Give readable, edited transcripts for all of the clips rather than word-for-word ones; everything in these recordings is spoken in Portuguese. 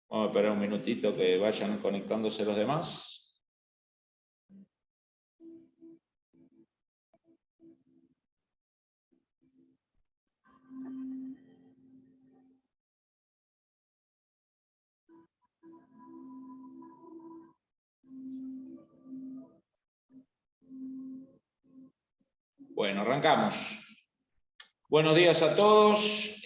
Vamos a esperar un minutito que vayan conectándose los demás. Bueno, arrancamos. Buenos días a todos,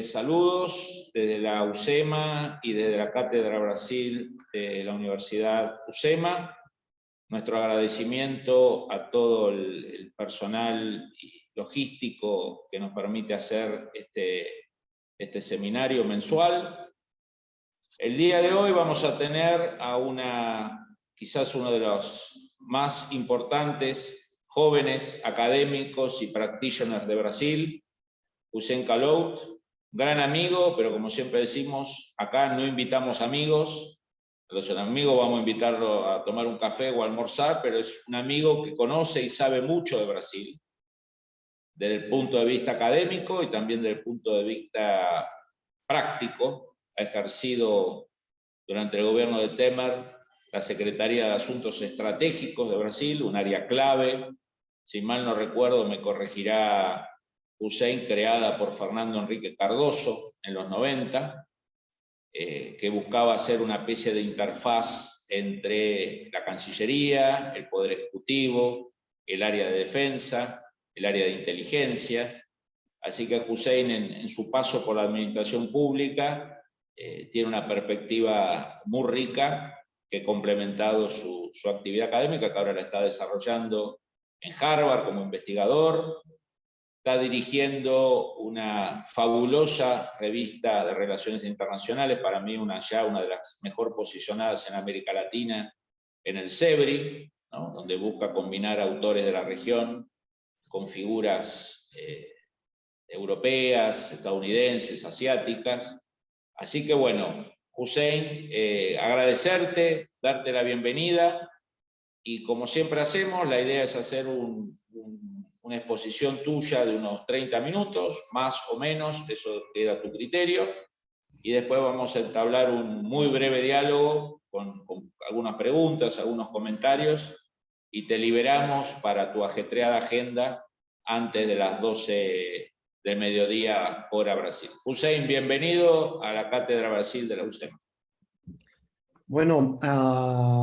saludos desde la UCEMA y desde la Cátedra Brasil de la Universidad UCEMA. Nuestro agradecimiento a todo el personal logístico que nos permite hacer este seminario mensual. El día de hoy vamos a tener a quizás uno de los más importantes jóvenes académicos y practitioners de Brasil, Hussein Kalout, gran amigo, pero como siempre decimos, acá no invitamos amigos. A los amigos vamos a invitarlo a tomar un café o a almorzar, pero es un amigo que conoce y sabe mucho de Brasil, desde el punto de vista académico y también desde el punto de vista práctico. Ha ejercido durante el gobierno de Temer la Secretaría de Asuntos Estratégicos de Brasil, un área clave, si mal no recuerdo, me corregirá Hussein, creada por Fernando Henrique Cardoso en los 90, que buscaba hacer una especie de interfaz entre la Cancillería, el Poder Ejecutivo, el área de defensa, el área de inteligencia. Así que Hussein, en su paso por la administración pública, tiene una perspectiva muy rica que ha complementado su actividad académica, que ahora la está desarrollando en Harvard como investigador. Está dirigiendo una fabulosa revista de relaciones internacionales, para mí ya una de las mejor posicionadas en América Latina, en el CEBRI, ¿no? Donde busca combinar autores de la región con figuras europeas, estadounidenses, asiáticas. Así que bueno, Hussein, agradecerte, darte la bienvenida, y como siempre hacemos, la idea es hacer una exposición tuya de unos 30 minutos, más o menos, eso queda a tu criterio, y después vamos a entablar un muy breve diálogo con algunas preguntas, algunos comentarios, y te liberamos para tu ajetreada agenda antes de las 12 del mediodía, hora Brasil. Hussein, bienvenido a la Cátedra Brasil de la UCEMA. Bueno,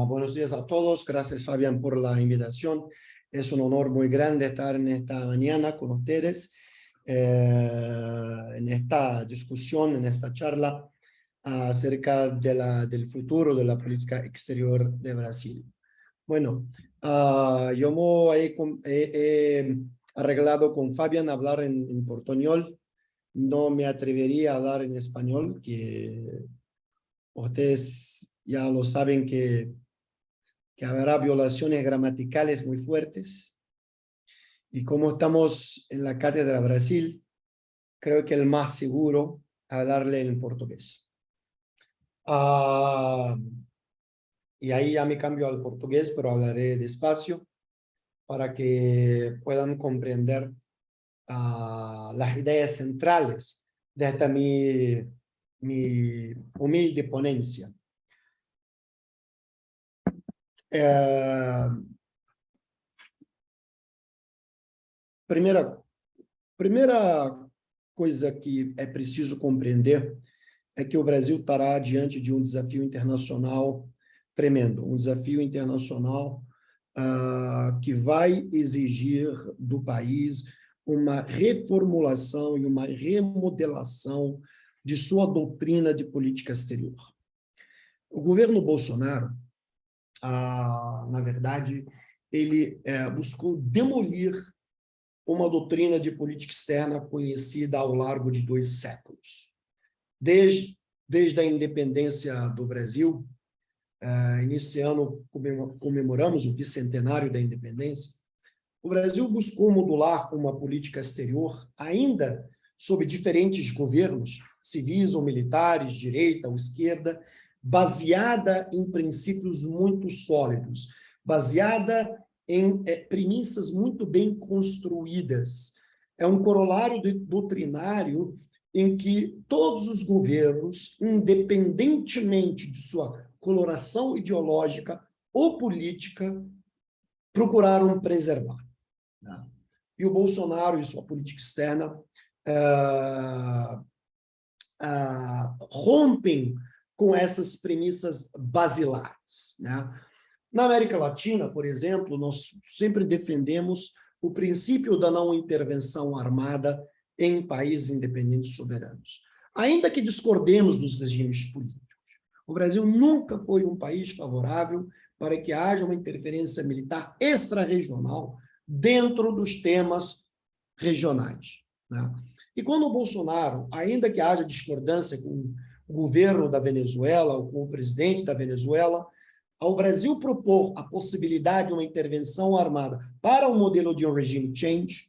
buenos días a todos. Gracias, Fabián, por la invitación. Es un honor muy grande estar en esta mañana con ustedes, en esta discusión, en esta charla acerca del futuro de la política exterior de Brasil. Bueno, yo he arreglado con Fabián hablar en portuñol. No me atrevería a hablar en español, que ustedes ya lo saben que habrá violaciones gramaticales muy fuertes. Y como estamos en la Cátedra Brasil, creo que el más seguro hablarle en portugués. Y ahí ya me cambio al portugués, pero hablaré despacio para que puedan comprender las ideas centrales de esta mi humilde ponencia. Primeira coisa que é preciso compreender é que o Brasil estará diante de um desafio internacional tremendo, um desafio internacional que vai exigir do país uma reformulação e uma remodelação de sua doutrina de política exterior. O governo Bolsonaro, na verdade, ele buscou demolir uma doutrina de política externa conhecida ao largo de 2 séculos. Desde a independência do Brasil, nesse ano comemoramos o bicentenário da independência, o Brasil buscou modular uma política exterior, ainda sob diferentes governos, civis ou militares, direita ou esquerda, baseada em princípios muito sólidos, baseada em premissas muito bem construídas, é um corolário doutrinário em que todos os governos, independentemente de sua coloração ideológica ou política, procuraram preservar. E o Bolsonaro e sua política externa rompem com essas premissas basilares. Na América Latina, por exemplo, nós sempre defendemos o princípio da não intervenção armada em países independentes e soberanos. Ainda que discordemos dos regimes políticos, o Brasil nunca foi um país favorável para que haja uma interferência militar extra-regional dentro dos temas regionais. E quando o Bolsonaro, ainda que haja discordância com o governo da Venezuela ou com o presidente da Venezuela, ao Brasil propor a possibilidade de uma intervenção armada para um modelo de um regime change,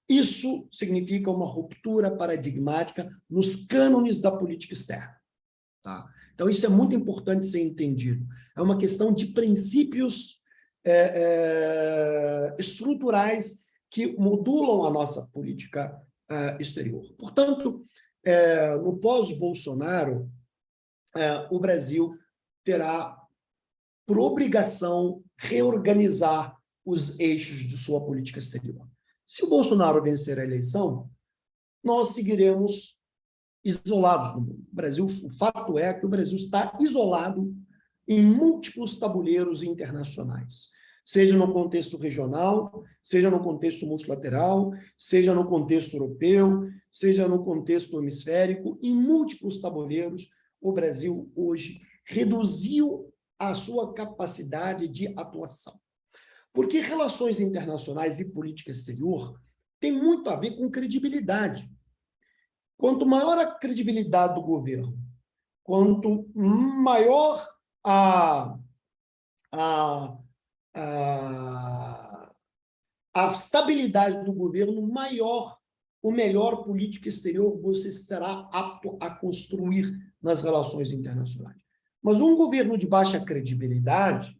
isso significa uma ruptura paradigmática nos cânones da política externa. Então, isso é muito importante ser entendido. É uma questão de princípios estruturais que modulam a nossa política exterior. Portanto, no pós-Bolsonaro, o Brasil terá por obrigação reorganizar os eixos de sua política exterior. Se o Bolsonaro vencer a eleição, nós seguiremos isolados no mundo. O Brasil, o fato é que o Brasil está isolado em múltiplos tabuleiros internacionais, seja no contexto regional, seja no contexto multilateral, seja no contexto europeu, seja no contexto hemisférico, em múltiplos tabuleiros, o Brasil hoje reduziu a sua capacidade de atuação. Porque relações internacionais e política exterior tem muito a ver com credibilidade. Quanto maior a credibilidade do governo, quanto maior a estabilidade do governo, maior o melhor política exterior você será apto a construir nas relações internacionais. Mas um governo de baixa credibilidade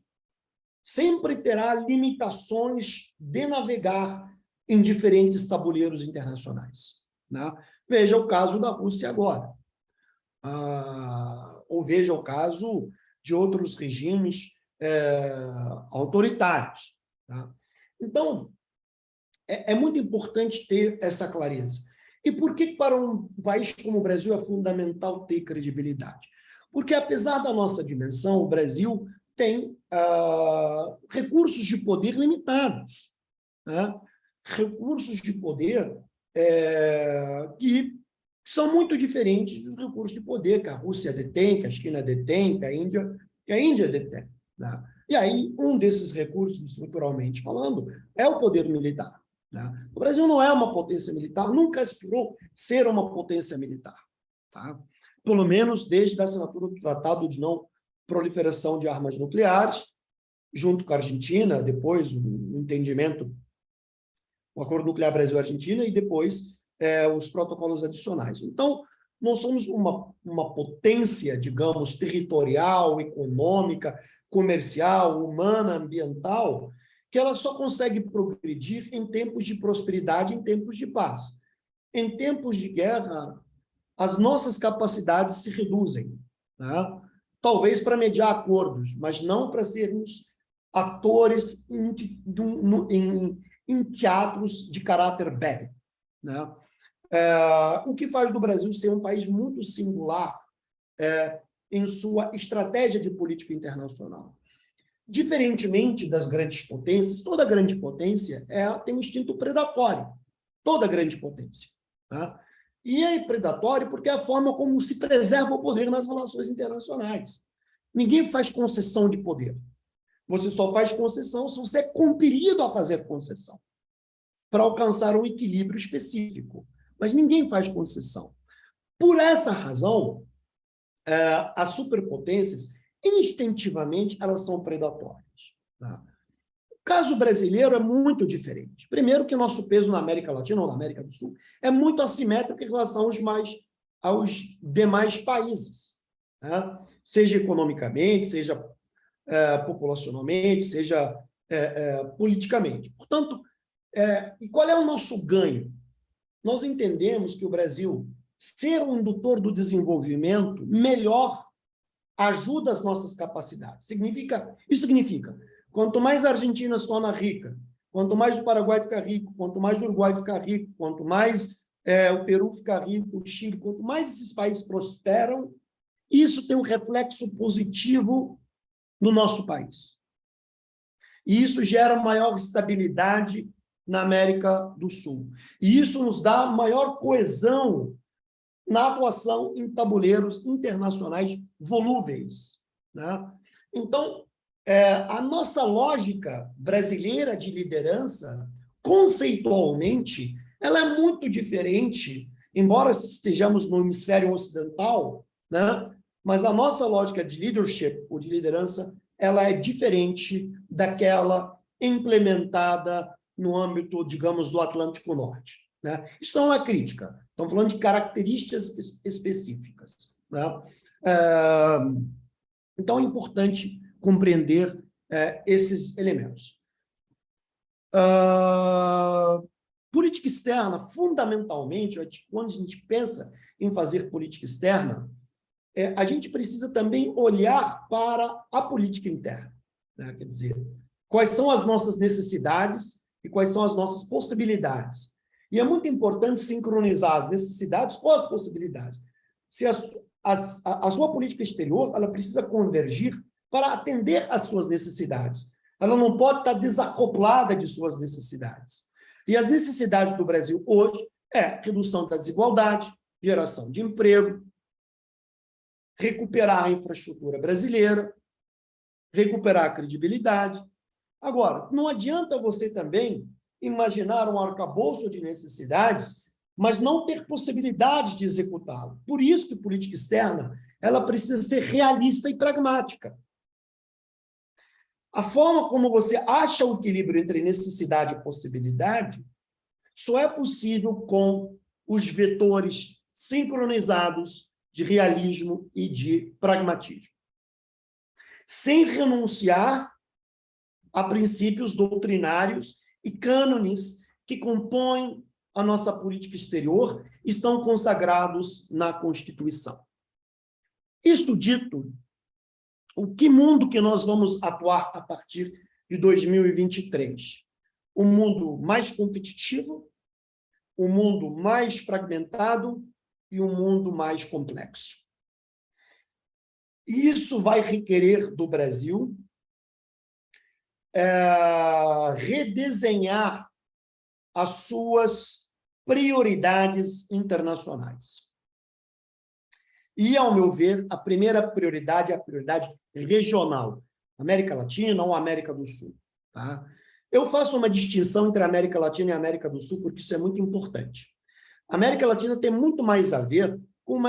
sempre terá limitações de navegar em diferentes tabuleiros internacionais. Veja o caso da Rússia agora. Ou veja o caso de outros regimes autoritários. Então, é muito importante ter essa clareza. E por que para um país como o Brasil é fundamental ter credibilidade? Porque, apesar da nossa dimensão, o Brasil tem recursos de poder limitados. Recursos de poder que são muito diferentes dos recursos de poder que a Rússia detém, que a China detém, que a Índia detém. E aí, um desses recursos, estruturalmente falando, é o poder militar. O Brasil não é uma potência militar, nunca aspirou ser uma potência militar. Pelo menos desde a assinatura do Tratado de Não Proliferação de Armas Nucleares, junto com a Argentina, depois o entendimento, o Acordo Nuclear Brasil-Argentina, e depois os protocolos adicionais. Então, nós somos uma potência, digamos, territorial, econômica, comercial, humana, ambiental, que ela só consegue progredir em tempos de prosperidade, em tempos de paz. Em tempos de guerra, as nossas capacidades se reduzem. Talvez para mediar acordos, mas não para sermos atores em teatros de caráter bélico. O que faz do Brasil ser um país muito singular em sua estratégia de política internacional. Diferentemente das grandes potências, toda grande potência tem um instinto predatório. Toda grande potência. E é predatório porque é a forma como se preserva o poder nas relações internacionais. Ninguém faz concessão de poder. Você só faz concessão se você é compelido a fazer concessão para alcançar um equilíbrio específico. Mas ninguém faz concessão. Por essa razão, as superpotências, instintivamente, elas são predatórias. O caso brasileiro é muito diferente. Primeiro que o nosso peso na América Latina ou na América do Sul é muito assimétrico em relação aos demais países. Seja economicamente, seja populacionalmente, seja politicamente. Portanto, E qual é o nosso ganho? Nós entendemos que o Brasil, ser um indutor do desenvolvimento, melhor ajuda as nossas capacidades. Isso significa, quanto mais a Argentina se torna rica, quanto mais o Paraguai fica rico, quanto mais o Uruguai fica rico, quanto mais o Peru fica rico, o Chile, quanto mais esses países prosperam, isso tem um reflexo positivo no nosso país. E isso gera maior estabilidade na América do Sul. E isso nos dá maior coesão na atuação em tabuleiros internacionais volúveis, né? Então, a nossa lógica brasileira de liderança, conceitualmente, ela é muito diferente, embora estejamos no hemisfério ocidental, né? Mas a nossa lógica de leadership, ou de liderança, ela é diferente daquela implementada no âmbito, digamos, do Atlântico Norte, né? Isso não é crítica, estamos falando de características específicas, né? Então, é importante compreender esses elementos. Política externa, fundamentalmente, quando a gente pensa em fazer política externa, a gente precisa também olhar para a política interna, né? Quer dizer, quais são as nossas necessidades e quais são as nossas possibilidades. E é muito importante sincronizar as necessidades com as possibilidades. Se a sua política exterior, ela precisa convergir para atender às suas necessidades. Ela não pode estar desacoplada de suas necessidades. E as necessidades do Brasil hoje redução da desigualdade, geração de emprego, recuperar a infraestrutura brasileira, recuperar a credibilidade. Agora, não adianta você também imaginar um arcabouço de necessidades, mas não ter possibilidade de executá-lo. Por isso que política externa, ela precisa ser realista e pragmática. A forma como você acha o equilíbrio entre necessidade e possibilidade só é possível com os vetores sincronizados de realismo e de pragmatismo, sem renunciar a princípios doutrinários e cânones que compõem a nossa política exterior, estão consagrados na Constituição. Isso dito, que mundo que nós vamos atuar a partir de 2023? Um mundo mais competitivo, um mundo mais fragmentado e um mundo mais complexo. E isso vai requerer do Brasil redesenhar as suas prioridades internacionais. E, ao meu ver, a primeira prioridade é a prioridade regional, América Latina ou América do Sul, tá? Eu faço uma distinção entre a América Latina e a América do Sul, porque isso é muito importante. A América Latina tem muito mais a ver com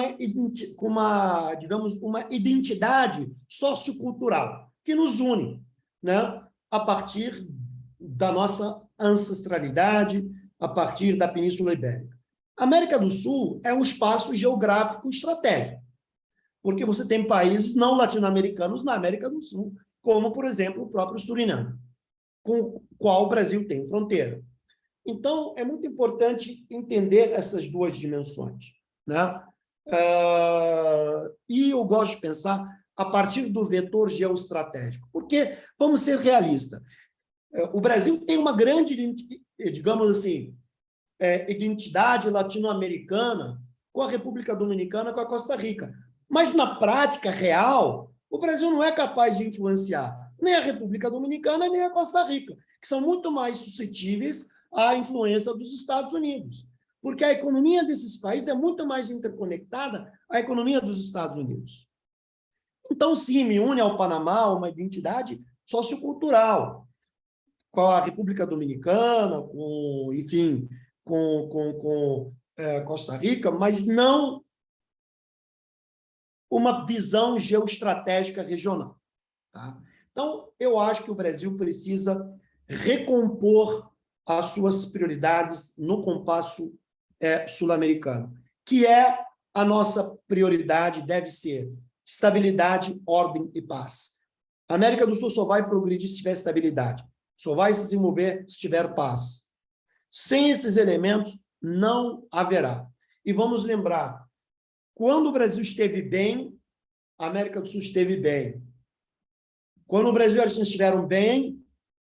digamos, uma identidade sociocultural que nos une, né? A partir da nossa ancestralidade, a partir da Península Ibérica. A América do Sul é um espaço geográfico estratégico, porque você tem países não latino-americanos na América do Sul, como, por exemplo, o próprio Suriname, com o qual o Brasil tem fronteira. Então, é muito importante entender essas duas dimensões, né? E eu gosto de pensar a partir do vetor geoestratégico, porque, vamos ser realistas, o Brasil tem uma grande, digamos assim, identidade latino-americana com a República Dominicana, com a Costa Rica. Mas, na prática real, o Brasil não é capaz de influenciar nem a República Dominicana, nem a Costa Rica, que são muito mais suscetíveis à influência dos Estados Unidos, porque a economia desses países é muito mais interconectada à economia dos Estados Unidos. Então, sim, me une ao Panamá uma identidade sociocultural, com a República Dominicana, enfim, com Costa Rica, mas não uma visão geoestratégica regional, tá? Então, eu acho que o Brasil precisa recompor as suas prioridades no compasso sul-americano, que é a nossa prioridade, deve ser estabilidade, ordem e paz. A América do Sul só vai progredir se tiver estabilidade, só vai se desenvolver se tiver paz. Sem esses elementos, não haverá. E vamos lembrar, quando o Brasil esteve bem, a América do Sul esteve bem. Quando o Brasil e a Argentina estiveram bem,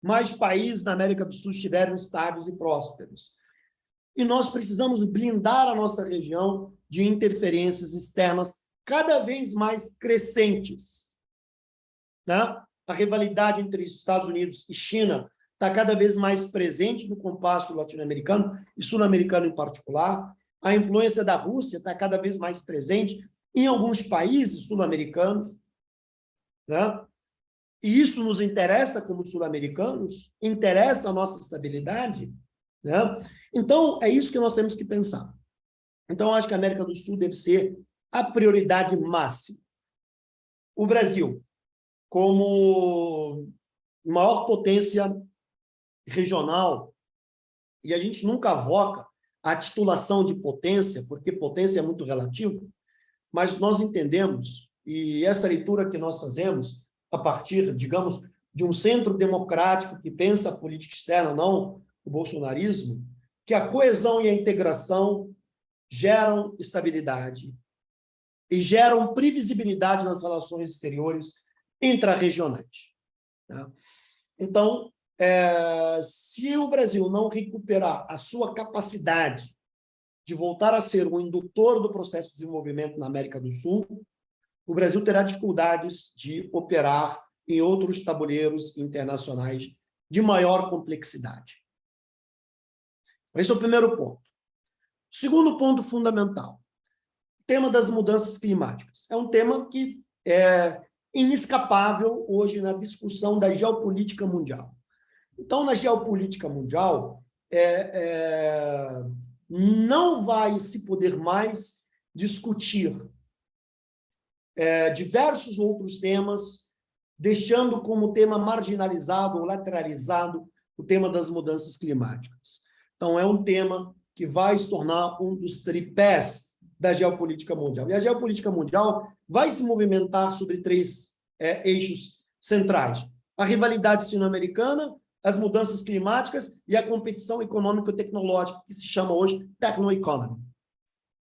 mais países na América do Sul estiveram estáveis e prósperos. E nós precisamos blindar a nossa região de interferências externas cada vez mais crescentes. Né? A rivalidade entre Estados Unidos e China está cada vez mais presente no compasso latino-americano e sul-americano em particular. A influência da Rússia está cada vez mais presente em alguns países sul-americanos. Né? E isso nos interessa como sul-americanos, interessa a nossa estabilidade. Né? Então, é isso que nós temos que pensar. Então, eu acho que a América do Sul deve ser a prioridade máxima. O Brasil, como maior potência regional, e a gente nunca avoca a titulação de potência, porque potência é muito relativo, mas nós entendemos, e essa leitura que nós fazemos, a partir, digamos, de um centro democrático que pensa a política externa, não o bolsonarismo, que a coesão e a integração geram estabilidade e geram previsibilidade nas relações exteriores intrarregionais. Tá? Então, se o Brasil não recuperar a sua capacidade de voltar a ser um indutor do processo de desenvolvimento na América do Sul, o Brasil terá dificuldades de operar em outros tabuleiros internacionais de maior complexidade. Esse é o primeiro ponto. Segundo ponto fundamental, o tema das mudanças climáticas. É um tema que é inescapável hoje na discussão da geopolítica mundial. Então, na geopolítica mundial, não vai se poder mais discutir diversos outros temas, deixando como tema marginalizado ou lateralizado o tema das mudanças climáticas. Então, é um tema que vai se tornar um dos tripés da geopolítica mundial. E a geopolítica mundial vai se movimentar sobre três eixos centrais: a rivalidade sino-americana, as mudanças climáticas e a competição econômico-tecnológica, que se chama hoje Techno-Economy.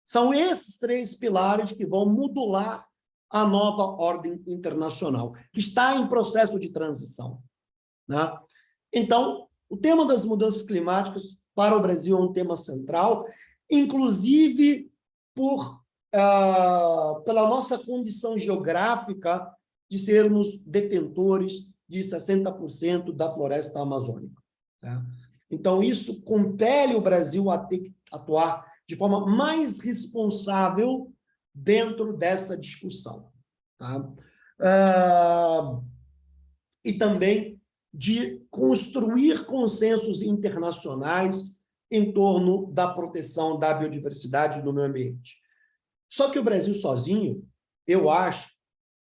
São esses três pilares que vão modular a nova ordem internacional, que está em processo de transição. Né? Então, o tema das mudanças climáticas para o Brasil é um tema central, inclusive pela nossa condição geográfica de sermos detentores de 60% da floresta amazônica. Tá? Então, isso compele o Brasil a ter que atuar de forma mais responsável dentro dessa discussão. Tá? E também de construir consensos internacionais em torno da proteção da biodiversidade e do meio ambiente. Só que o Brasil sozinho, eu acho,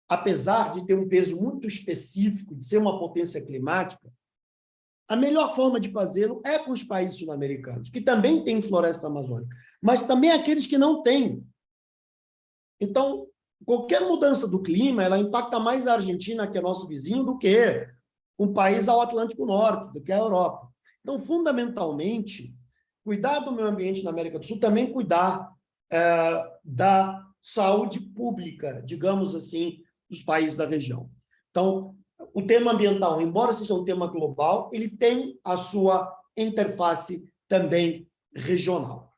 apesar de ter um peso muito específico, de ser uma potência climática, a melhor forma de fazê-lo é com os países sul-americanos, que também têm floresta amazônica, mas também aqueles que não têm. Então, qualquer mudança do clima, ela impacta mais a Argentina, que é nosso vizinho, do que um país ao Atlântico Norte, do que a Europa. Então, fundamentalmente, cuidar do meio ambiente na América do Sul, também cuidar da saúde pública, digamos assim, dos países da região. Então, o tema ambiental, embora seja um tema global, ele tem a sua interface também regional.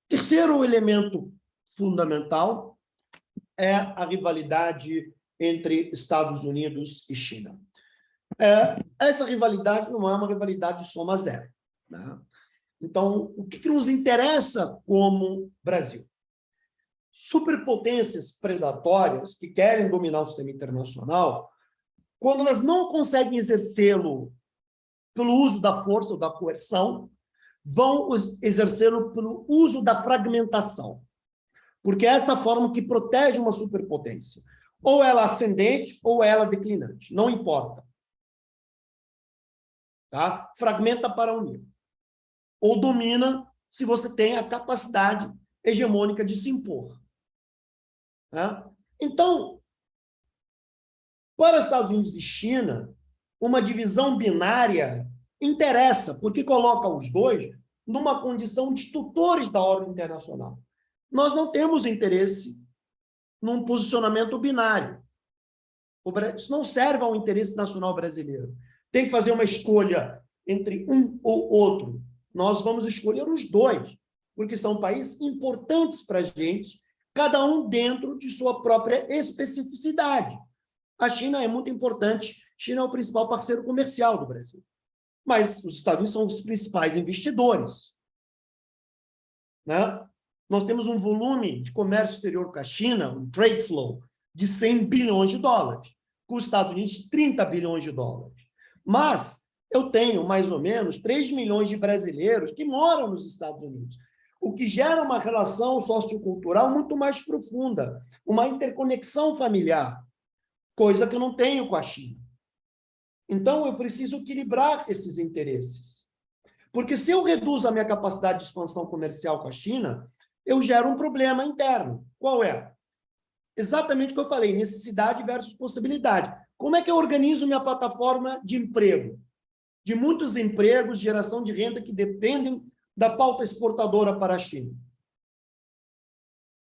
Terceiro elemento fundamental é a rivalidade entre Estados Unidos e China. Essa rivalidade não é uma rivalidade de soma zero. Né? Então, o que nos interessa como Brasil? Superpotências predatórias que querem dominar o sistema internacional, quando elas não conseguem exercê-lo pelo uso da força ou da coerção, vão exercê-lo pelo uso da fragmentação. Porque é essa forma que protege uma superpotência. Ou ela ascendente, ou ela declinante. Não importa. Tá? Fragmenta para unir. Ou domina se você tem a capacidade hegemônica de se impor. Tá? Então, para Estados Unidos e China, uma divisão binária interessa, porque coloca os dois numa condição de tutores da ordem internacional. Nós não temos interesse num posicionamento binário. Isso não serve ao interesse nacional brasileiro. Tem que fazer uma escolha entre um ou outro. Nós vamos escolher os dois, porque são países importantes para a gente, cada um dentro de sua própria especificidade. A China é muito importante, a China é o principal parceiro comercial do Brasil. Mas os Estados Unidos são os principais investidores. Né? Nós temos um volume de comércio exterior com a China, um trade flow, de 100 bilhões de dólares, com os Estados Unidos de 30 bilhões de dólares. Mas eu tenho, mais ou menos, 3 milhões de brasileiros que moram nos Estados Unidos, o que gera uma relação sociocultural muito mais profunda, uma interconexão familiar, coisa que eu não tenho com a China. Então, eu preciso equilibrar esses interesses. Porque se eu reduzo a minha capacidade de expansão comercial com a China, eu gero um problema interno. Qual é? Exatamente o que eu falei, necessidade versus possibilidade. Como é que eu organizo minha plataforma de emprego? De muitos empregos, geração de renda que dependem da pauta exportadora para a China.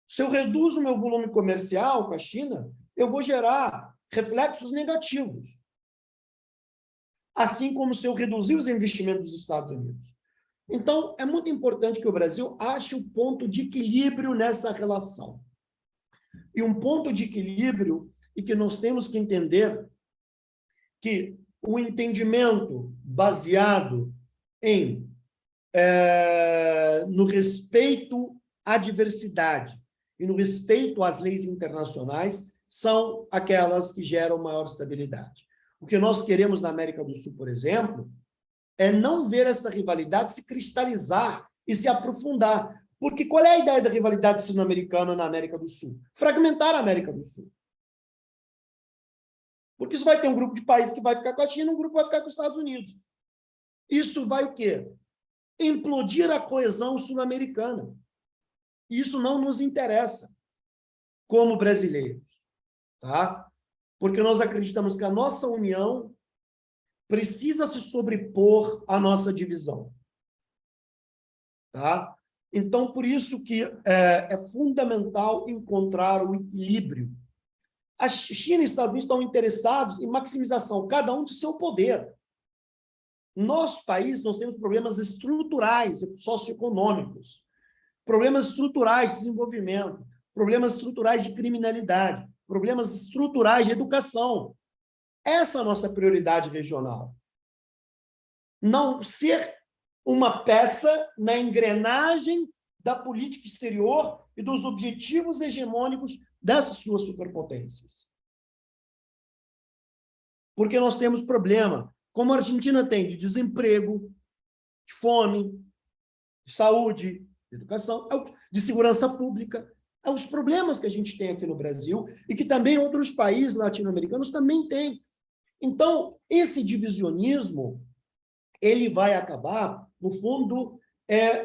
Se eu reduzo o meu volume comercial com a China, eu vou gerar reflexos negativos. Assim como se eu reduzir os investimentos dos Estados Unidos. Então, é muito importante que o Brasil ache um ponto de equilíbrio nessa relação. E um ponto de equilíbrio e que nós temos que entender que o entendimento baseado no respeito à diversidade e no respeito às leis internacionais são aquelas que geram maior estabilidade. O que nós queremos na América do Sul, por exemplo, é não ver essa rivalidade se cristalizar e se aprofundar. Porque qual é a ideia da rivalidade sino-americana na América do Sul? Fragmentar a América do Sul. Porque isso vai ter um grupo de países que vai ficar com a China, um grupo vai ficar com os Estados Unidos. Isso vai o quê? Implodir a coesão sul-americana. Isso não nos interessa como brasileiros. Tá? Porque nós acreditamos que a nossa união precisa se sobrepor à nossa divisão. Tá? Então, por isso que é fundamental encontrar o equilíbrio. A China e os Estados Unidos estão interessados em maximização, cada um de seu poder. Nosso país, nós temos problemas estruturais, socioeconômicos, problemas estruturais de desenvolvimento, problemas estruturais de criminalidade, problemas estruturais de educação. Essa é a nossa prioridade regional. Não ser uma peça na engrenagem da política exterior e dos objetivos hegemônicos dessas suas superpotências. Porque nós temos problema, como a Argentina tem, de desemprego, de fome, de saúde, de educação, de segurança pública. É os problemas que a gente tem aqui no Brasil e que também outros países latino-americanos também têm. Então, esse divisionismo, ele vai acabar, no fundo,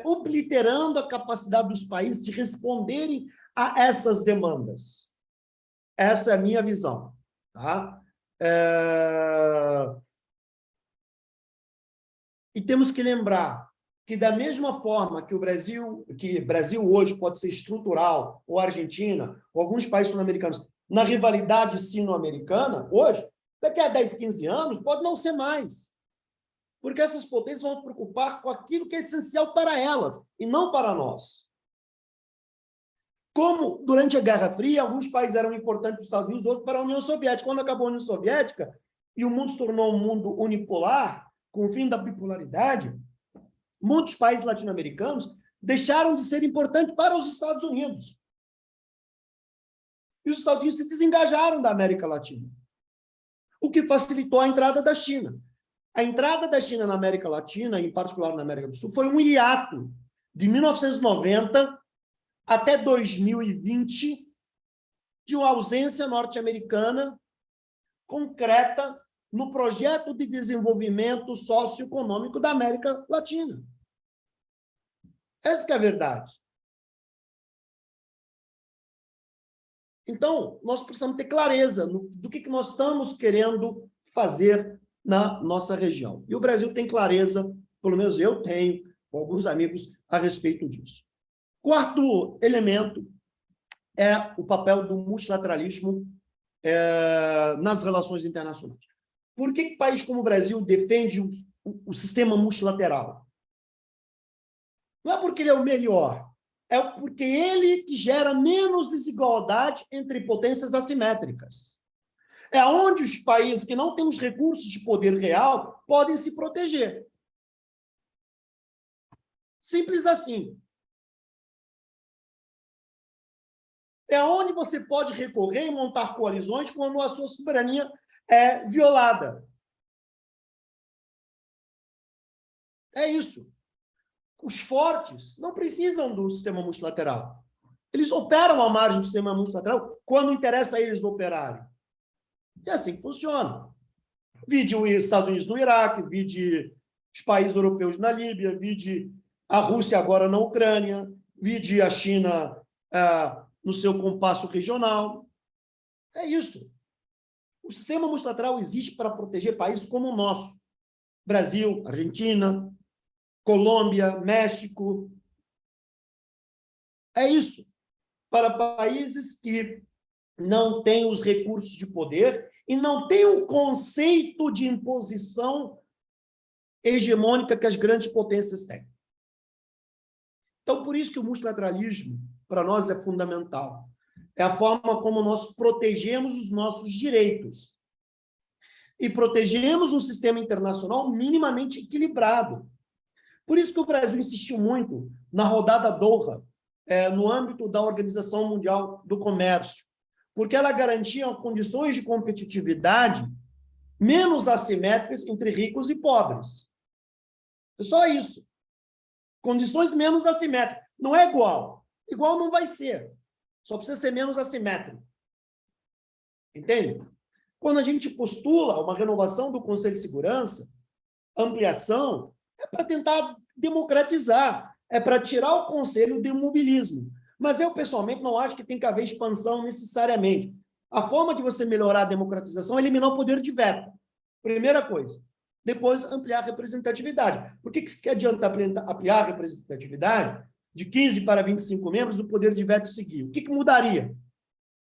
obliterando a capacidade dos países de responderem a essas demandas. Essa é a minha visão. Tá? E temos que lembrar que, da mesma forma que o Brasil hoje pode ser estrutural, ou a Argentina, ou alguns países sul-americanos, na rivalidade sino-americana, hoje, daqui a 10, 15 anos, pode não ser mais. Porque essas potências vão se preocupar com aquilo que é essencial para elas, e não para nós. Como, durante a Guerra Fria, alguns países eram importantes para os Estados Unidos, outros para a União Soviética. Quando acabou a União Soviética, e o mundo se tornou um mundo unipolar, com o fim da bipolaridade, muitos países latino-americanos deixaram de ser importantes para os Estados Unidos. E os Estados Unidos se desengajaram da América Latina, o que facilitou a entrada da China. A entrada da China na América Latina, em particular na América do Sul, foi um hiato de 1990 até 2020 de uma ausência norte-americana concreta no projeto de desenvolvimento socioeconômico da América Latina. Essa que é a verdade. Então, nós precisamos ter clareza do que nós estamos querendo fazer na nossa região. E o Brasil tem clareza, pelo menos eu tenho, com alguns amigos a respeito disso. Quarto elemento é o papel do multilateralismo nas relações internacionais. Por que um país como o Brasil defende o sistema multilateral? Não é porque ele é o melhor, é porque ele que gera menos desigualdade entre potências assimétricas. É onde os países que não têm os recursos de poder real podem se proteger. Simples assim. É onde você pode recorrer e montar coalizões quando a sua soberania é violada. É isso. Os fortes não precisam do sistema multilateral. Eles operam à margem do sistema multilateral quando interessa a eles operarem. É assim que funciona. Vide os Estados Unidos no Iraque, vide os países europeus na Líbia, vide a Rússia agora na Ucrânia, vide a China no seu compasso regional. É isso. O sistema multilateral existe para proteger países como o nosso. Brasil, Argentina, Colômbia, México. É isso. Para países que não têm os recursos de poder e não têm o conceito de imposição hegemônica que as grandes potências têm. Então, por isso que o multilateralismo, para nós, é fundamental. É a forma como nós protegemos os nossos direitos. E protegemos um sistema internacional minimamente equilibrado. Por isso que o Brasil insistiu muito na rodada Doha, no âmbito da Organização Mundial do Comércio, porque ela garantia condições de competitividade menos assimétricas entre ricos e pobres. É só isso. Condições menos assimétricas. Não é igual. Igual não vai ser. Só precisa ser menos assimétrico. Entende? Quando a gente postula uma renovação do Conselho de Segurança, ampliação, é para tentar democratizar, é para tirar o Conselho do imobilismo. Mas eu, pessoalmente, não acho que tem que haver expansão necessariamente. A forma de você melhorar a democratização é eliminar o poder de veto. Primeira coisa. Depois, ampliar a representatividade. Por que adianta ampliar a representatividade de 15 para 25 membros do poder de veto seguir? O que mudaria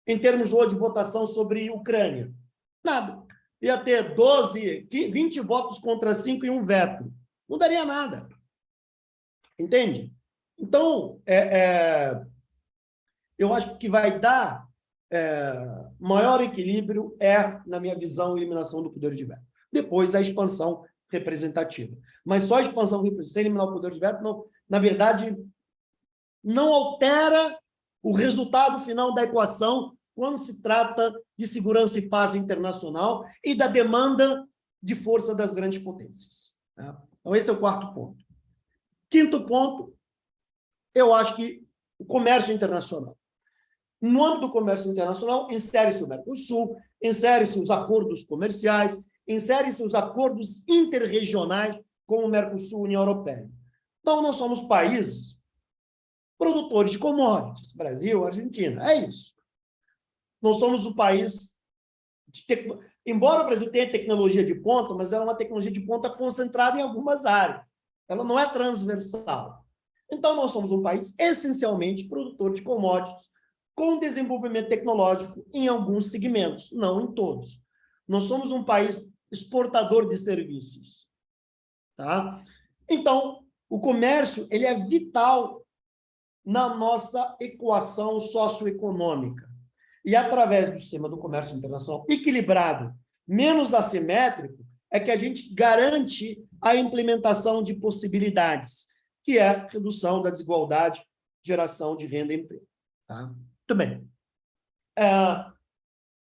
em termos hoje de votação sobre Ucrânia? Nada. Ia ter 20 votos contra 5 e um veto. Não daria nada. Entende? Então, eu acho que o que vai dar maior equilíbrio na minha visão, a eliminação do poder de veto. Depois, a expansão representativa. Mas só a expansão representativa, sem eliminar o poder de veto, não, na verdade, não altera o resultado final da equação quando se trata de segurança e paz internacional e da demanda de força das grandes potências. Tá? Então, esse é o quarto ponto. Quinto ponto, eu acho que o comércio internacional. No âmbito do comércio internacional, insere-se o Mercosul, insere-se os acordos comerciais, insere-se os acordos interregionais com o Mercosul e a União Europeia. Então, nós somos países produtores de commodities, Brasil, Argentina, é isso. Nós somos um país, embora o Brasil tenha tecnologia de ponta, mas ela é uma tecnologia de ponta concentrada em algumas áreas. Ela não é transversal. Então, nós somos um país essencialmente produtor de commodities, com desenvolvimento tecnológico em alguns segmentos, não em todos. Nós somos um país exportador de serviços. Tá? Então, o comércio ele é vital na nossa equação socioeconômica. E através do sistema do comércio internacional equilibrado, menos assimétrico, é que a gente garante a implementação de possibilidades, que é a redução da desigualdade, geração de renda e emprego. Tá? Muito bem.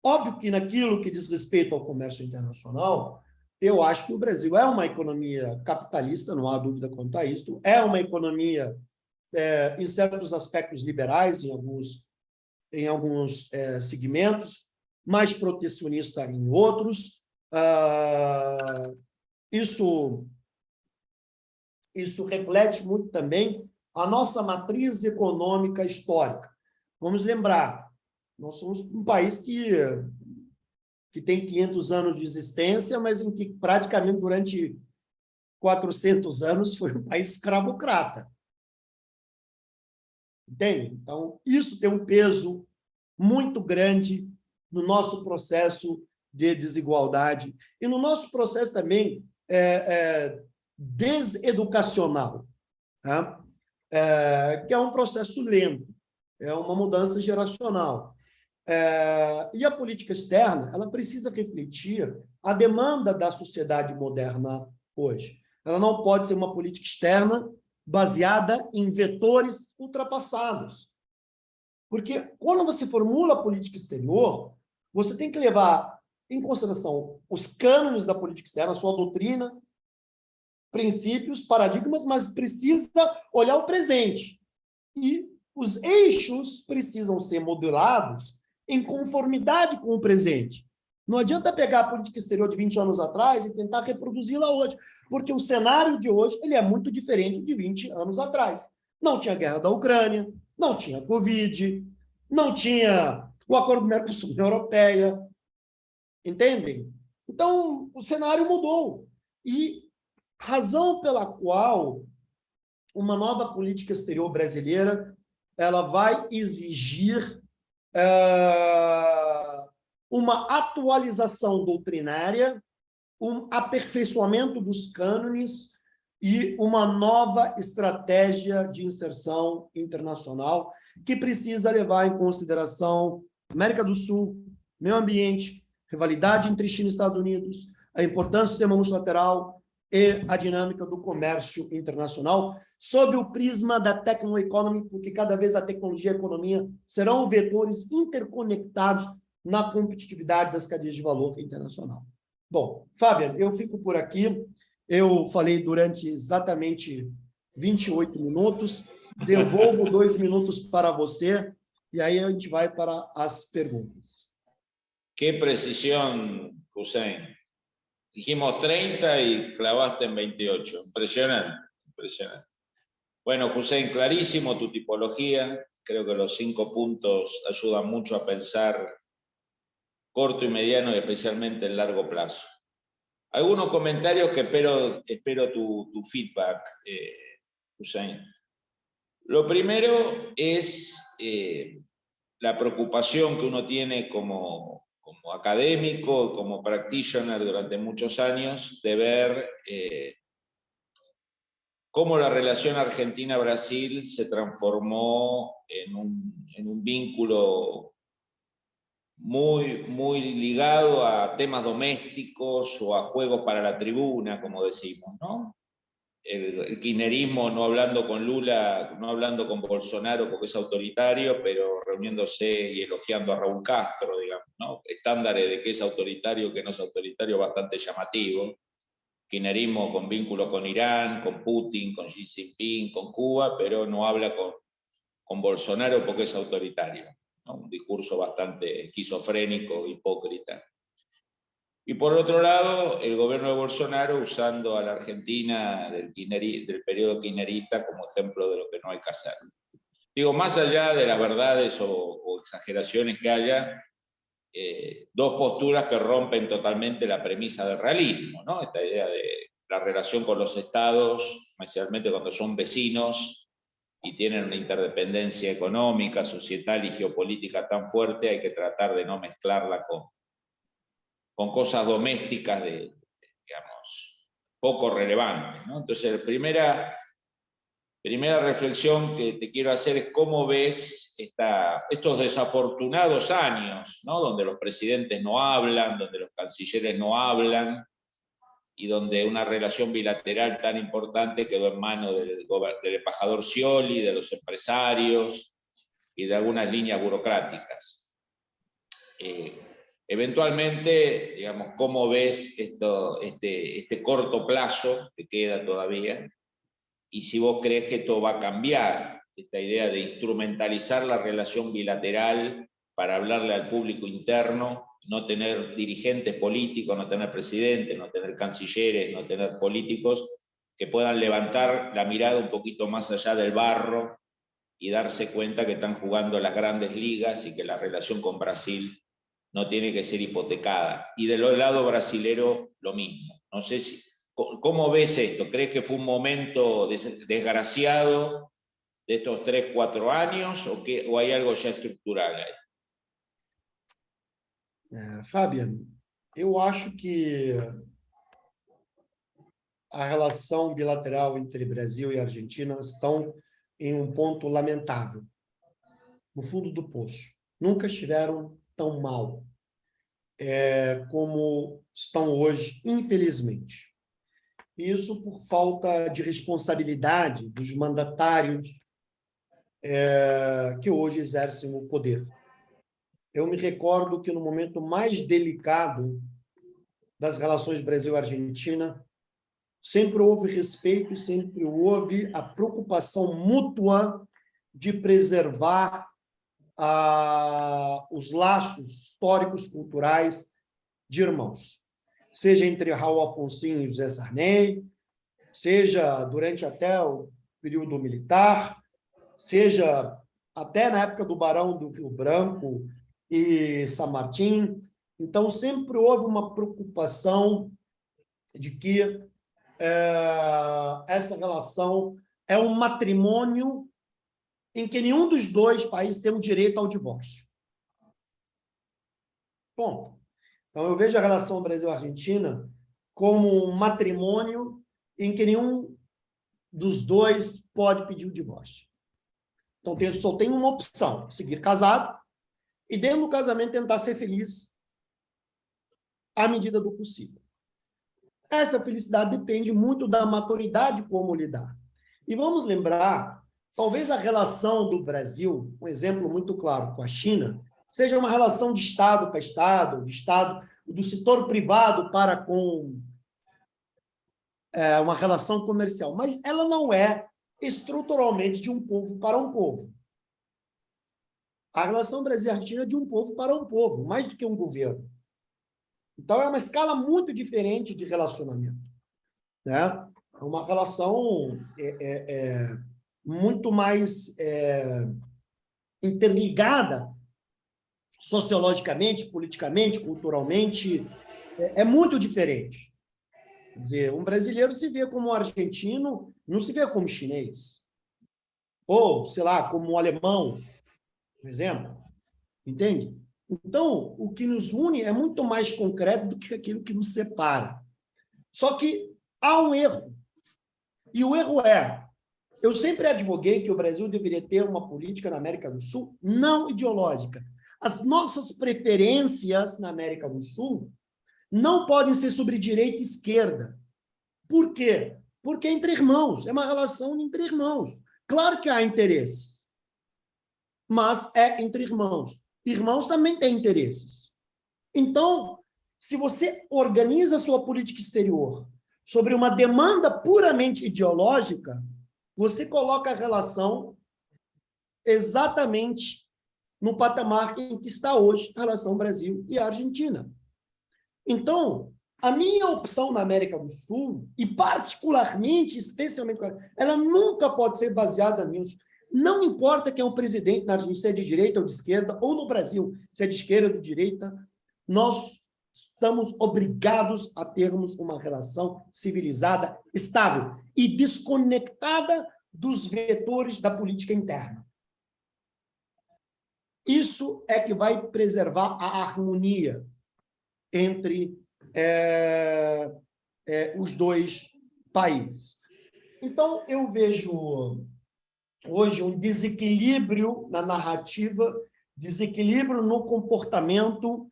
Óbvio que naquilo que diz respeito ao comércio internacional, eu acho que o Brasil é uma economia capitalista, não há dúvida quanto a isso, é uma economia, em certos aspectos, liberais, em alguns segmentos, mais protecionista em outros. Isso reflete muito também a nossa matriz econômica histórica. Vamos lembrar, nós somos um país que tem 500 anos de existência, mas em que praticamente durante 400 anos foi um país escravocrata. Entende? Então, isso tem um peso muito grande no nosso processo de desigualdade e no nosso processo também deseducacional, tá? Que é um processo lento, é uma mudança geracional. E a política externa, ela precisa refletir a demanda da sociedade moderna hoje. Ela não pode ser uma política externa baseada em vetores ultrapassados. Porque quando você formula a política exterior, você tem que levar em consideração os cânones da política externa, a sua doutrina, princípios, paradigmas, mas precisa olhar o presente. E os eixos precisam ser modelados em conformidade com o presente. Não adianta pegar a política exterior de 20 anos atrás e tentar reproduzi-la hoje, porque o cenário de hoje ele é muito diferente de 20 anos atrás. Não tinha guerra da Ucrânia, não tinha Covid, não tinha o acordo do Mercosul-União Europeia, entendem? Então, o cenário mudou. E razão pela qual uma nova política exterior brasileira ela vai exigir uma atualização doutrinária, um aperfeiçoamento dos cânones e uma nova estratégia de inserção internacional que precisa levar em consideração América do Sul, meio ambiente, rivalidade entre China e Estados Unidos, a importância do sistema multilateral e a dinâmica do comércio internacional, sob o prisma da techno-economy, porque cada vez a tecnologia e a economia serão vetores interconectados na competitividade das cadeias de valor internacional. Bom, Fábio, eu fico por aqui. Eu falei durante exatamente 28 minutos. Devolvo 2 minutos para você e aí a gente vai para as perguntas. Qué precisión, Hussein. Dijimos 30 y clavaste en 28. Impresionante, impresionante. Bueno, Hussein, clarísimo tu tipología. Creo que los 5 puntos ayudan mucho a pensar corto y mediano y especialmente en largo plazo. Algunos comentarios que espero tu feedback, Hussein. Lo primero es la preocupación que uno tiene como académico, como practitioner durante muchos años, de ver cómo la relación Argentina-Brasil se transformó en un vínculo muy ligado a temas domésticos o a juegos para la tribuna, como decimos, ¿no? El kirchnerismo no hablando con Lula, no hablando con Bolsonaro porque es autoritario, pero reuniéndose y elogiando a Raúl Castro, digamos, ¿no? Estándares de que es autoritario, que no es autoritario, bastante llamativo. Kirchnerismo con vínculo con Irán, con Putin, con Xi Jinping, con Cuba, pero no habla con Bolsonaro porque es autoritario, ¿no? Un discurso bastante esquizofrénico, hipócrita. Y por otro lado, el gobierno de Bolsonaro usando a la Argentina del periodo kirchnerista como ejemplo de lo que no hay que hacer. Digo, más allá de las verdades o exageraciones que haya, dos posturas que rompen totalmente la premisa del realismo, ¿no? Esta idea de la relación con los estados, especialmente cuando son vecinos y tienen una interdependencia económica, societal y geopolítica tan fuerte, hay que tratar de no mezclarla con cosas domésticas digamos, poco relevantes, ¿no? Entonces, primera reflexión que te quiero hacer es cómo ves estos desafortunados años, ¿no? Donde los presidentes no hablan, donde los cancilleres no hablan, y donde una relación bilateral tan importante quedó en manos del embajador Scioli, de los empresarios y de algunas líneas burocráticas. Eventualmente, digamos, ¿cómo ves este corto plazo que queda todavía? Y si vos crees que esto va a cambiar, esta idea de instrumentalizar la relación bilateral para hablarle al público interno, no tener dirigentes políticos, no tener presidentes, no tener cancilleres, no tener políticos que puedan levantar la mirada un poquito más allá del barro y darse cuenta que están jugando las grandes ligas y que la relación con Brasil no tiene que ser hipotecada. Y del lado brasilero lo mismo. No sé ¿Cómo ves esto? ¿Crees que fue un momento desgraciado de estos 3, 4 años o hay algo ya estructural ahí? Fabian, eu acho que a relação bilateral entre Brasil e Argentina estão em um ponto lamentável, no fundo do poço. Nunca estiveram tão mal como estão hoje, infelizmente. Isso por falta de responsabilidade dos mandatários que hoje exercem o poder. Eu me recordo que no momento mais delicado das relações Brasil-Argentina, sempre houve respeito, sempre houve a preocupação mútua de preservar os laços históricos, culturais de irmãos. Seja entre Raul Alfonsinho e José Sarney, seja durante até o período militar, seja até na época do Barão do Rio Branco e San Martín. Então, sempre houve uma preocupação de que essa relação é um matrimônio em que nenhum dos dois países tem o direito ao divórcio. Bom, então eu vejo a relação Brasil-Argentina como um matrimônio em que nenhum dos dois pode pedir o divórcio. Então, só tem uma opção, seguir casado e, dentro do casamento, tentar ser feliz à medida do possível. Essa felicidade depende muito da maturidade como lidar. E vamos lembrar, talvez a relação do Brasil, um exemplo muito claro com a China, seja uma relação de Estado para Estado, do setor privado para com uma relação comercial, mas ela não é estruturalmente de um povo para um povo. A relação Brasil-Argentina é de um povo para um povo, mais do que um governo. Então, é uma escala muito diferente de relacionamento, né? É uma relação muito mais interligada sociologicamente, politicamente, culturalmente, é muito diferente. Quer dizer, um brasileiro se vê como um argentino, não se vê como chinês. Ou, sei lá, como um alemão, por exemplo. Entende? Então, o que nos une é muito mais concreto do que aquilo que nos separa. Só que há um erro. E o erro eu sempre advoguei que o Brasil deveria ter uma política na América do Sul não ideológica. As nossas preferências na América do Sul não podem ser sobre direita e esquerda. Por quê? Porque é entre irmãos, é uma relação entre irmãos. Claro que há interesses, mas é entre irmãos. Irmãos também têm interesses. Então, se você organiza a sua política exterior sobre uma demanda puramente ideológica, você coloca a relação exatamente no patamar em que está hoje a relação Brasil e Argentina. Então, a minha opção na América do Sul, e particularmente, especialmente, ela nunca pode ser baseada nisso. Não importa quem é o presidente na Argentina, se é de direita ou de esquerda, ou no Brasil, se é de esquerda ou de direita, nós estamos obrigados a termos uma relação civilizada, estável e desconectada dos vetores da política interna. Isso é que vai preservar a harmonia entre os dois países. Então, eu vejo hoje um desequilíbrio na narrativa, desequilíbrio no comportamento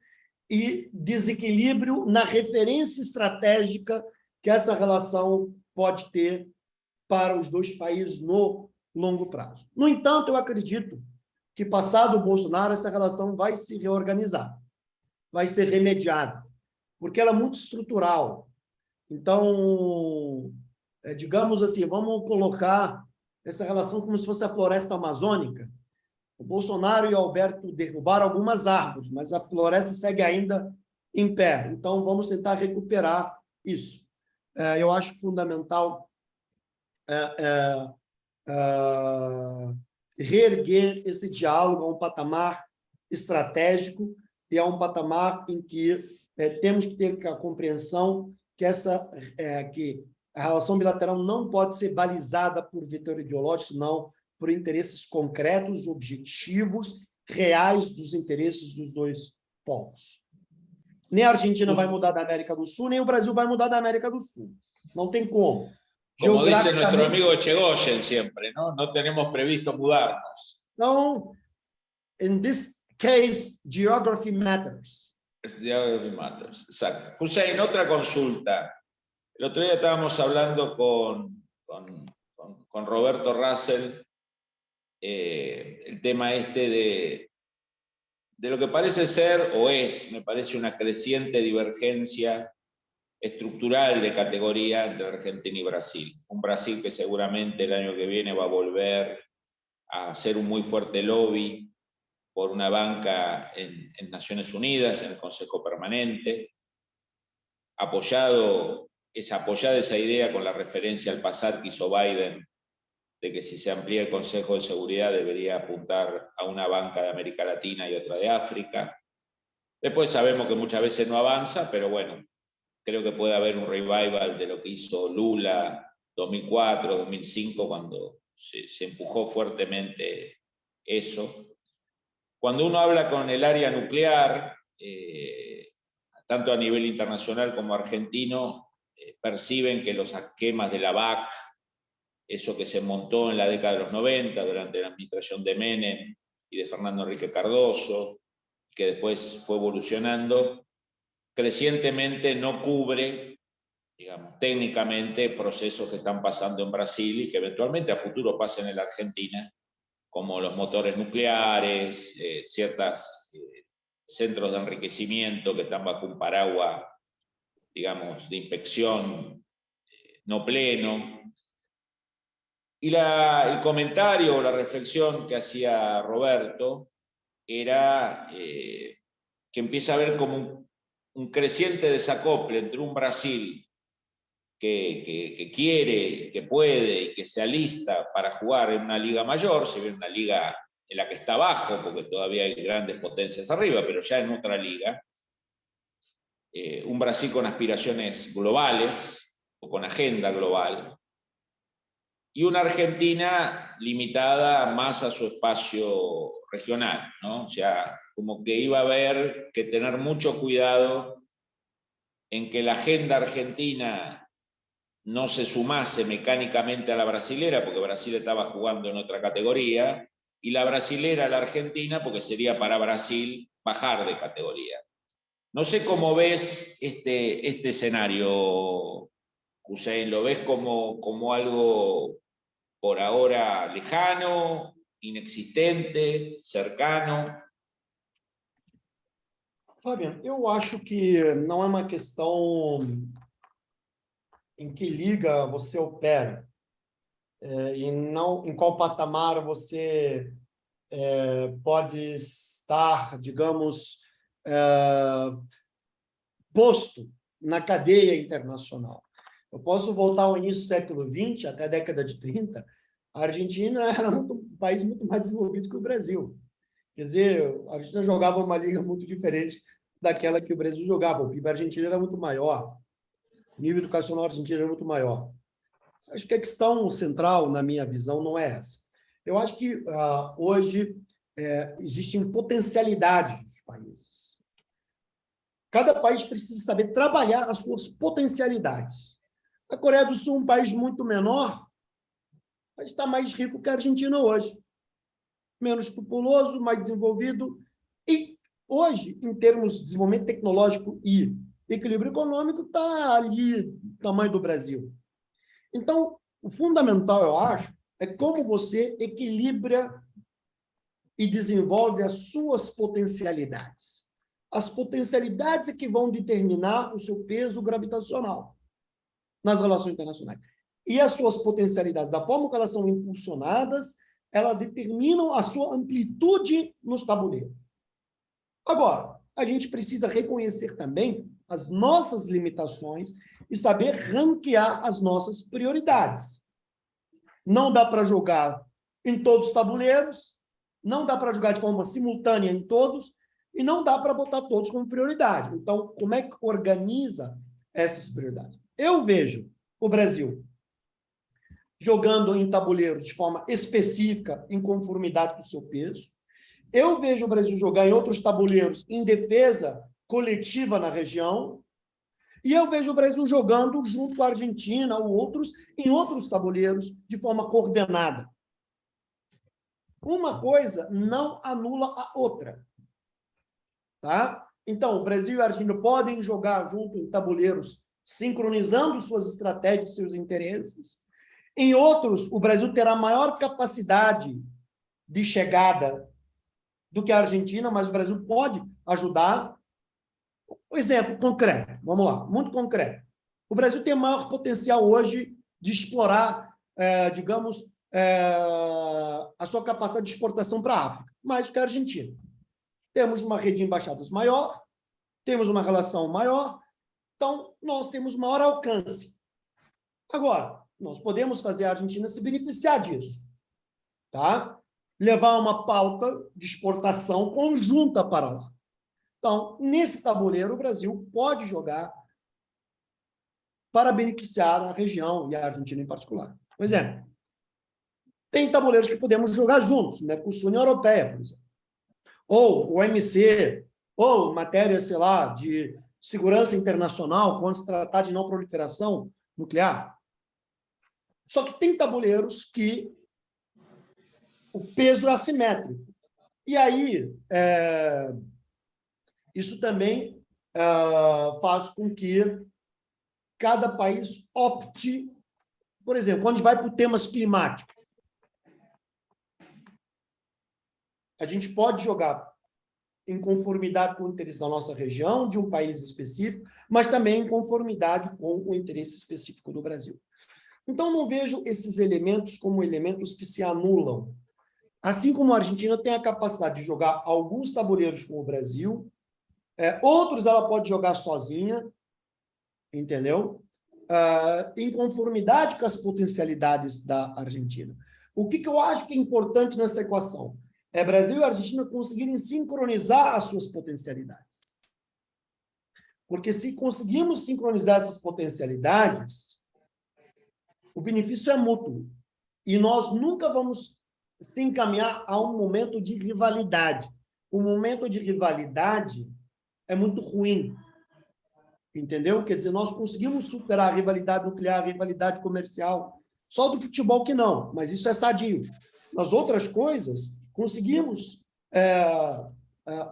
e desequilíbrio na referência estratégica que essa relação pode ter para os dois países no longo prazo. No entanto, eu acredito que, passado o Bolsonaro, essa relação vai se reorganizar, vai ser remediada, porque ela é muito estrutural. Então, digamos assim, vamos colocar essa relação como se fosse a floresta amazônica. O Bolsonaro e o Alberto derrubaram algumas árvores, mas a floresta segue ainda em pé. Então, vamos tentar recuperar isso. Eu acho fundamental reerguer esse diálogo a um patamar estratégico e a um patamar em que temos que ter a compreensão que a relação bilateral não pode ser balizada por vetor ideológico, não por interesses concretos, objetivos, reais dos interesses dos dois povos. Nem a Argentina vai mudar da América do Sul, nem o Brasil vai mudar da América do Sul. Não tem como. Como dice nuestro amigo Echegoyen siempre, ¿no? No tenemos previsto mudarnos. Então, in this case, geography matters. Geography matters, exacto. Hussein, otra consulta. El otro día estábamos hablando con Roberto Russell, el tema de lo que parece ser, o es, me parece, una creciente divergencia estructural de categoría entre Argentina y Brasil. Un Brasil que seguramente el año que viene va a volver a hacer un muy fuerte lobby por una banca en Naciones Unidas, en el Consejo Permanente, apoyada esa idea con la referencia al pasar que hizo Biden, de que si se amplía el Consejo de Seguridad debería apuntar a una banca de América Latina y otra de África. Después sabemos que muchas veces no avanza, pero bueno, creo que puede haber un revival de lo que hizo Lula 2004, 2005, cuando se empujó fuertemente eso. Cuando uno habla con el área nuclear, tanto a nivel internacional como argentino, perciben que los esquemas de la BAC, eso que se montó en la década de los 90 durante la administración de Menem y de Fernando Enrique Cardoso, que después fue evolucionando, crecientemente no cubre, digamos, técnicamente procesos que están pasando en Brasil y que eventualmente a futuro pasen en la Argentina, como los motores nucleares, ciertos centros de enriquecimiento que están bajo un paraguas, digamos, de inspección no pleno. Y el comentario o la reflexión que hacía Roberto era que empieza a haber como un creciente desacople entre un Brasil que quiere, que puede y que se alista para jugar en una liga mayor, si bien una liga en la que está abajo, porque todavía hay grandes potencias arriba, pero ya en otra liga, un Brasil con aspiraciones globales o con agenda global, y una Argentina limitada más a su espacio regional, ¿no? O sea, como que iba a haber que tener mucho cuidado en que la agenda argentina no se sumase mecánicamente a la brasilera, porque Brasil estaba jugando en otra categoría, y la brasilera a la argentina, porque sería para Brasil bajar de categoría. No sé cómo ves este escenario, Hussein. ¿Lo ves como algo por ahora lejano, inexistente, cercano? Fabiano, eu acho que não é uma questão em que liga você opera, em qual patamar você pode estar, digamos, posto na cadeia internacional. Eu posso voltar ao início do século XX, até a década de 30, a Argentina era um país muito mais desenvolvido que o Brasil. Quer dizer, a Argentina jogava uma liga muito diferente daquela que o Brasil jogava. O PIB argentino era muito maior, o nível educacional argentino era muito maior. Acho que a questão central, na minha visão, não é essa. Eu acho que hoje existem potencialidades dos países. Cada país precisa saber trabalhar as suas potencialidades. A Coreia do Sul, um país muito menor, mas está mais rico que a Argentina hoje. Menos populoso, mais desenvolvido. E hoje, em termos de desenvolvimento tecnológico e equilíbrio econômico, está ali o tamanho do Brasil. Então, o fundamental, eu acho, é como você equilibra e desenvolve as suas potencialidades. As potencialidades é que vão determinar o seu peso gravitacional nas relações internacionais. E as suas potencialidades, da forma que elas são impulsionadas, elas determinam a sua amplitude nos tabuleiros. Agora, a gente precisa reconhecer também as nossas limitações e saber ranquear as nossas prioridades. Não dá para jogar em todos os tabuleiros, não dá para jogar de forma simultânea em todos, e não dá para botar todos como prioridade. Então, como é que organiza essa prioridade. Eu vejo o Brasil jogando em tabuleiro de forma específica, em conformidade com o seu peso. Eu vejo o Brasil jogar em outros tabuleiros em defesa coletiva na região. E eu vejo o Brasil jogando junto com a Argentina ou outros, em outros tabuleiros, de forma coordenada. Uma coisa não anula a outra. Tá? Então, o Brasil e a Argentina podem jogar junto em tabuleiros, sincronizando suas estratégias e seus interesses. Em outros, o Brasil terá maior capacidade de chegada do que a Argentina, mas o Brasil pode ajudar. Um exemplo concreto, vamos lá, muito concreto. O Brasil tem maior potencial hoje de explorar, digamos, a sua capacidade de exportação para a África, mais do que a Argentina. Temos uma rede de embaixadas maior, temos uma relação maior, então nós temos maior alcance. Agora, nós podemos fazer a Argentina se beneficiar disso, tá? Levar uma pauta de exportação conjunta para lá. Então, nesse tabuleiro, o Brasil pode jogar para beneficiar a região e a Argentina em particular. Por exemplo, tem tabuleiros que podemos jogar juntos, Mercosul e União Europeia, por exemplo. Ou o OMC, ou matéria, sei lá, de segurança internacional, quando se tratar de não proliferação nuclear. Só que tem tabuleiros que o peso é assimétrico. E aí, isso também faz com que cada país opte, por exemplo, quando a gente vai para temas climáticos, a gente pode jogar em conformidade com o interesse da nossa região, de um país específico, mas também em conformidade com o interesse específico do Brasil. Então, não vejo esses elementos como elementos que se anulam. Assim como a Argentina tem a capacidade de jogar alguns tabuleiros com o Brasil, outros ela pode jogar sozinha, entendeu? Em conformidade com as potencialidades da Argentina. O que eu acho que é importante nessa equação? É Brasil e Argentina conseguirem sincronizar as suas potencialidades. Porque se conseguimos sincronizar essas potencialidades, o benefício é mútuo. E nós nunca vamos se encaminhar a um momento de rivalidade. O momento de rivalidade é muito ruim. Entendeu? Quer dizer, nós conseguimos superar a rivalidade nuclear, a rivalidade comercial. Só do futebol que não, mas isso é sadio. Nas outras coisas, conseguimos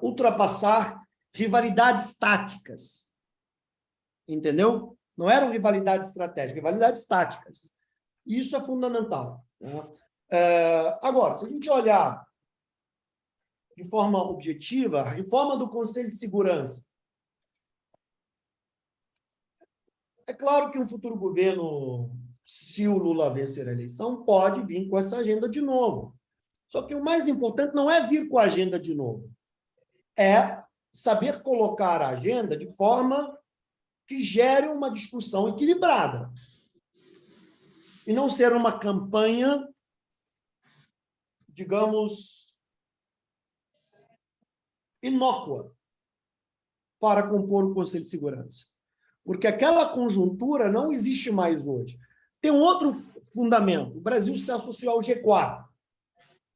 ultrapassar rivalidades táticas. Entendeu? Não eram rivalidades estratégicas, rivalidades táticas. Isso é fundamental. Né? Agora, se a gente olhar de forma objetiva, a reforma do Conselho de Segurança. É claro que um futuro governo, se o Lula vencer a eleição, pode vir com essa agenda de novo. Só que o mais importante não é vir com a agenda de novo, é saber colocar a agenda de forma que gere uma discussão equilibrada. E não ser uma campanha, digamos, inócua para compor o Conselho de Segurança. Porque aquela conjuntura não existe mais hoje. Tem um outro fundamento. O Brasil se associou ao G4.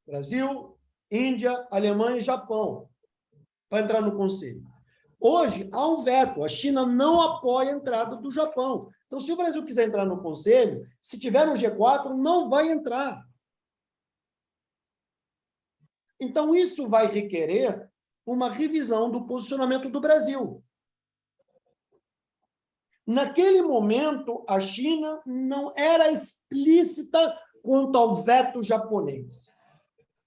Brasil, Índia, Alemanha e Japão, para entrar no Conselho. Hoje, há um veto. A China não apoia a entrada do Japão. Então, se o Brasil quiser entrar no Conselho, se tiver no G4, não vai entrar. Então, isso vai requerer uma revisão do posicionamento do Brasil. Naquele momento, a China não era explícita quanto ao veto japonês.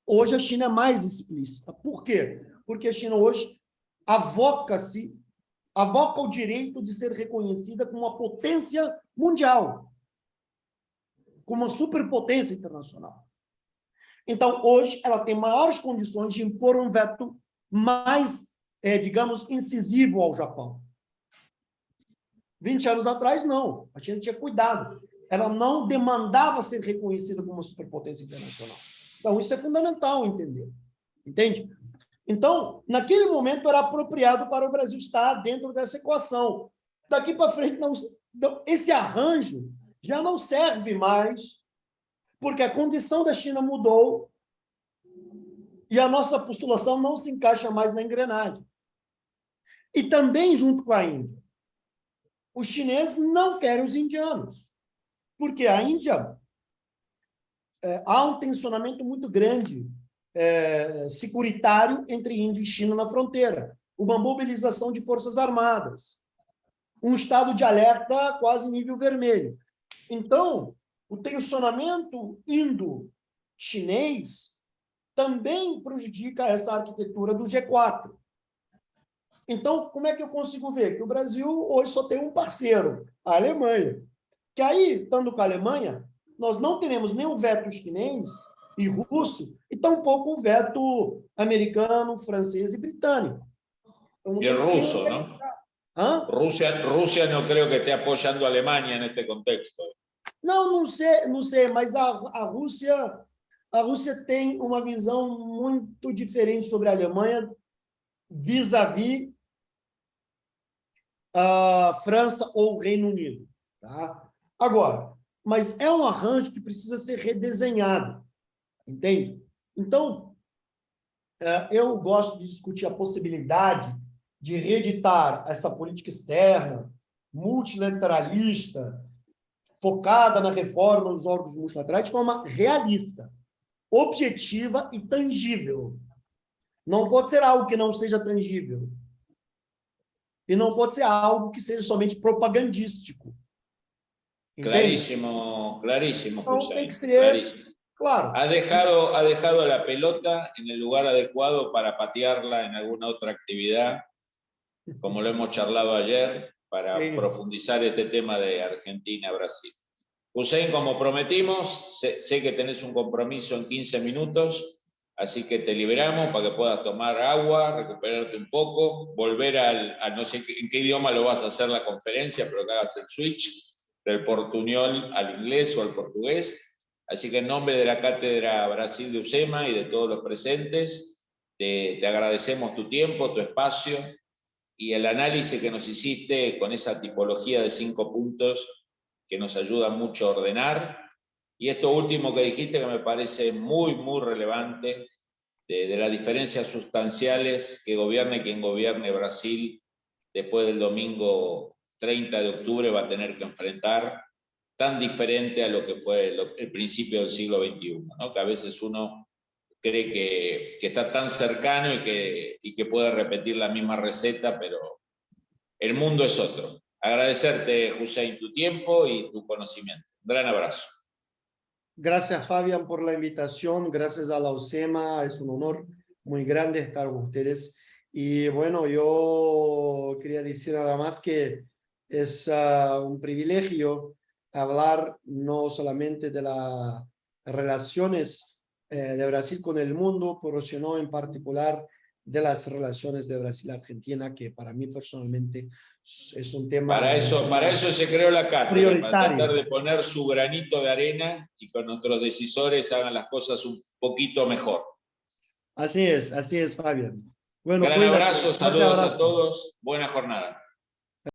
Hoje, a China é mais explícita. Por quê? Porque a China hoje avoca o direito de ser reconhecida como uma potência mundial, como uma superpotência internacional. Então, hoje, ela tem maiores condições de impor um veto mais, digamos, incisivo ao Japão. 20 anos atrás, não. A China tinha cuidado. Ela não demandava ser reconhecida como uma superpotência internacional. Então, isso é fundamental entender. Entende? Então, naquele momento, era apropriado para o Brasil estar dentro dessa equação. Daqui para frente, esse arranjo já não serve mais, porque a condição da China mudou e a nossa postulação não se encaixa mais na engrenagem. E também, junto com a Índia, os chineses não querem os indianos, porque a Índia há um tensionamento muito grande securitário entre Índia e China na fronteira, uma mobilização de forças armadas, um estado de alerta quase nível vermelho. Então, o tensionamento indo-chinês também prejudica essa arquitetura do G4. Então, como é que eu consigo ver? Que o Brasil hoje só tem um parceiro, a Alemanha. Que aí, estando com a Alemanha, nós não teremos nem o veto chinês e russo, e tampouco o veto americano, francês e britânico. Y el ruso, ¿no? ¿Ah? Rusia no creo que esté apoyando a Alemania en este contexto. Não sei, mas a Rússia tem uma visão muito diferente sobre a Alemanha vis-à-vis a França ou o Reino Unido. Tá? Agora, mas é um arranjo que precisa ser redesenhado, entende? Então, eu gosto de discutir a possibilidade de reeditar essa política externa, multilateralista, focada na reforma dos órgãos multilaterais de forma realista, objetiva e tangível. Não pode ser algo que não seja tangível. E não pode ser algo que seja somente propagandístico. Entende? Clarísimo, clarísimo, Então, José. tem que ser, Clarísimo. claro. Ha dejado la pelota en el lugar adecuado para patearla en alguna otra actividad, como lo hemos charlado ayer, para profundizar este tema de Argentina-Brasil. Hussein, como prometimos, sé que tenés un compromiso en 15 minutos, así que te liberamos para que puedas tomar agua, recuperarte un poco, volver a no sé en qué idioma lo vas a hacer la conferencia, pero que hagas el switch del portuñol al inglés o al portugués. Así que en nombre de la Cátedra Brasil de UCEMA y de todos los presentes, te agradecemos tu tiempo, tu espacio y el análisis que nos hiciste con esa tipología de 5 puntos que nos ayuda mucho a ordenar. Y esto último que dijiste que me parece muy, muy relevante, de las diferencias sustanciales que gobierne quien gobierne Brasil después del domingo 30 de octubre va a tener que enfrentar, tan diferente a lo que fue el principio del siglo XXI, ¿no? Que a veces uno cree que está tan cercano y que puede repetir la misma receta, pero el mundo es otro. Agradecerte, Hussein, tu tiempo y tu conocimiento. Un gran abrazo. Gracias, Fabián, por la invitación. Gracias a la UCEMA. Es un honor muy grande estar con ustedes. Y bueno, yo quería decir nada más que es un privilegio hablar no solamente de las relaciones de Brasil con el mundo, pero sino en particular de las relaciones de Brasil-Argentina, que para mí personalmente es un tema... Para eso se creó la cátedra, para tratar de poner su granito de arena y que nuestros decisores hagan las cosas un poquito mejor. Así es, Fabián. Bueno, gran abrazo, saludos a todos, buena jornada.